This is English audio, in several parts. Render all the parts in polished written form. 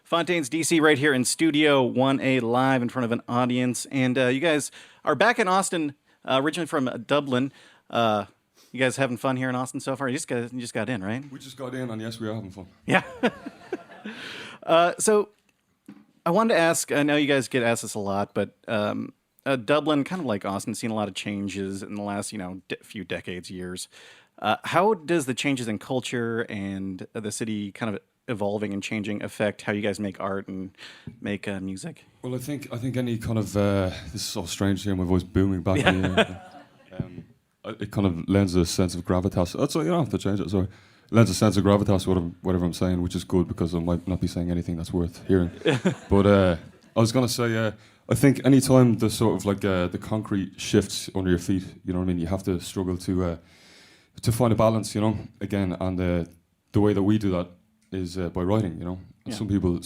Fontaines D.C. right here in Studio 1A live in front of an audience. And you guys are back in Austin, originally from Dublin. You guys having fun here in Austin so far? You just got in, right? We just got in, and yes, we are having fun. Yeah. So I wanted to ask, I know you guys get asked this a lot, but Dublin, kind of like Austin, seen a lot of changes in the last, few decades, years. How does the changes in culture and the city kind of evolving and changing affect how you guys make art and make music? Well, I think any kind of this is so strange hearing my voice booming back in the ear. It kind of lends a sense of gravitas. That's all, you don't have to change it. Sorry, it lends a sense of gravitas to whatever I'm saying, which is good because I might not be saying anything that's worth hearing. But I was gonna say, I think any time the sort of like the concrete shifts under your feet, you know what I mean. You have to struggle to find a balance, again, and the way that we do that is by writing, And some people,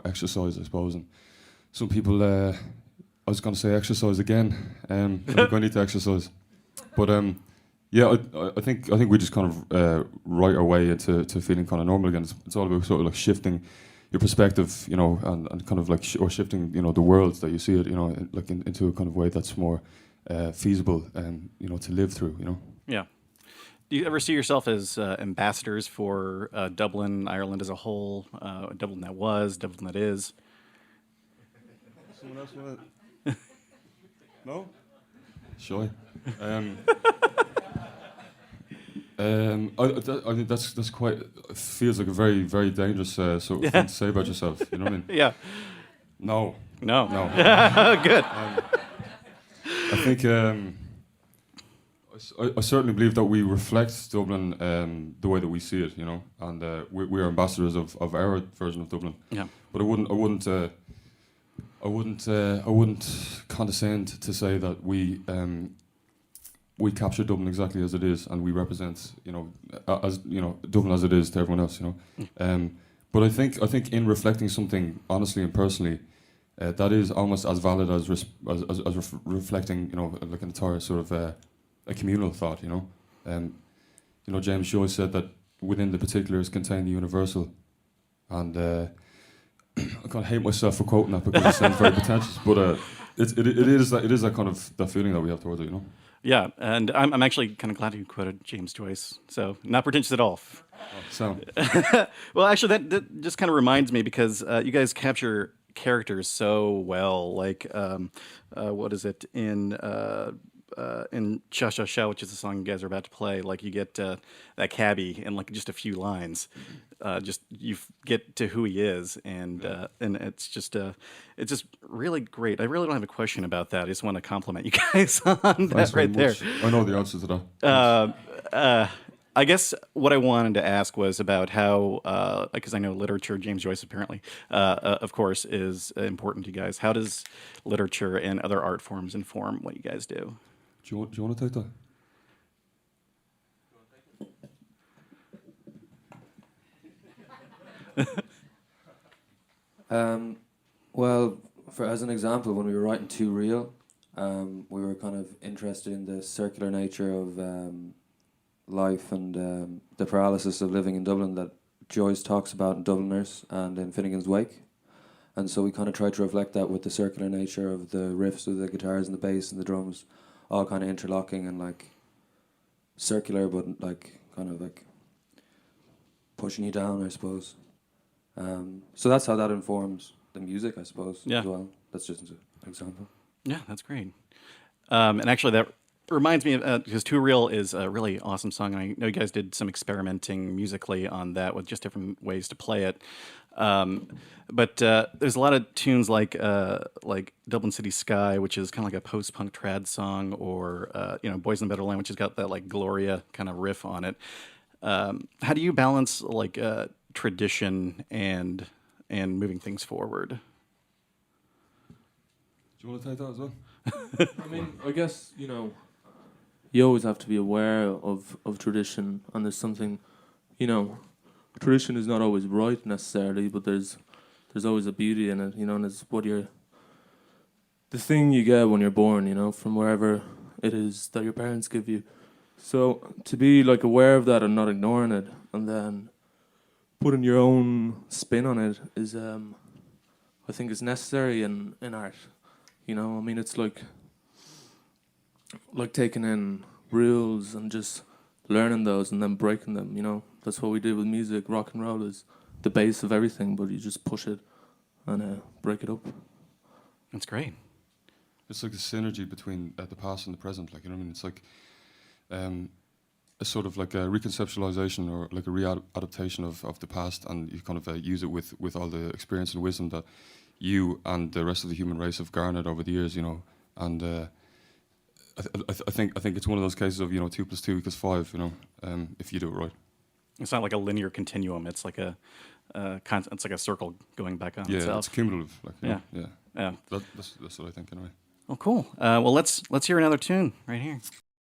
exercise, I suppose, and some people. I was going to say exercise again. I think I need to exercise, but yeah, I think we just kind of write our way into feeling kind of normal again. It's all about sort of like shifting your perspective, and kind of like or shifting, the world that you see it, like into a kind of way that's more feasible, to live through, Yeah. Do you ever see yourself as ambassadors for Dublin, Ireland as a whole? Dublin that was, Dublin that is? Someone else want to? No? Shy. I think that's quite, feels like a very, very dangerous sort of thing to say about yourself. You know what I mean? Yeah. No. No. Good. I think I certainly believe that we reflect Dublin the way that we see it, and we are ambassadors of our version of Dublin. Yeah. But I wouldn't condescend to say that we capture Dublin exactly as it is, and we represent, as Dublin as it is to everyone else, But I think in reflecting something honestly and personally, that is almost as valid as reflecting, like an entire sort of a communal thought, James Joyce said that within the particulars contain the universal, and I kind of hate myself for quoting that because it sounds very pretentious, but it is that kind of that feeling that we have towards it, Yeah, and I'm actually kind of glad you quoted James Joyce, so not pretentious at all. So, well, actually, that just kind of reminds me because you guys capture characters so well. Like, what is it in Sha Sha Sha, which is the song you guys are about to play? Like, you get that cabbie in like just a few lines. Just you get to who he is, and it's just really great. I really don't have a question about that. I just want to compliment you guys on that right there. I know the answer to that. I guess what I wanted to ask was about how, because I know literature, James Joyce apparently, of course, is important to you guys. How does literature and other art forms inform what you guys do? Do you want to take that? Well, as an example, when we were writing Too Real, we were kind of interested in the circular nature of life and the paralysis of living in Dublin that Joyce talks about in Dubliners and in Finnegan's Wake. And so we kind of tried to reflect that with the circular nature of the riffs of the guitars and the bass and the drums, all kind of interlocking and like circular, but like kind of like pushing you down, I suppose. So that's how that informs the music, I suppose, as well. That's just an example. Yeah, that's great. And actually, that reminds me of, because Too Real is a really awesome song, and I know you guys did some experimenting musically on that with just different ways to play it. But there's a lot of tunes like Dublin City Sky, which is kind of like a post-punk trad song, or Boys in the Better Land, which has got that like Gloria kind of riff on it. How do you balance like tradition and moving things forward? Do you want to take that as well? I mean, I guess, you always have to be aware of tradition, and there's something, tradition is not always right necessarily, but there's always a beauty in it, and it's the thing you get when you're born, from wherever it is that your parents give you. So to be like aware of that and not ignoring it, and then putting your own spin on it is, I think, is necessary in art. You know, I mean, it's like taking in rules and just learning those and then breaking them. You know, that's what we do with music. Rock and roll is the base of everything, but you just push it and break it up. That's great. It's like a synergy between the past and the present. Like, you know what I mean? It's like a sort of like a reconceptualization or like a readaptation of the past, and you kind of use it with all the experience and wisdom that you and the rest of the human race have garnered over the years. You know, and I think it's one of those cases of, you know, 2 + 2 = 5. You know, if you do it right. It's not like a linear continuum. It's like it's like a circle going back on Yeah, itself. it's cumulative. Like, you Yeah. know, yeah. Yeah. That's what I think anyway. Well, cool. Well, let's hear another tune right here.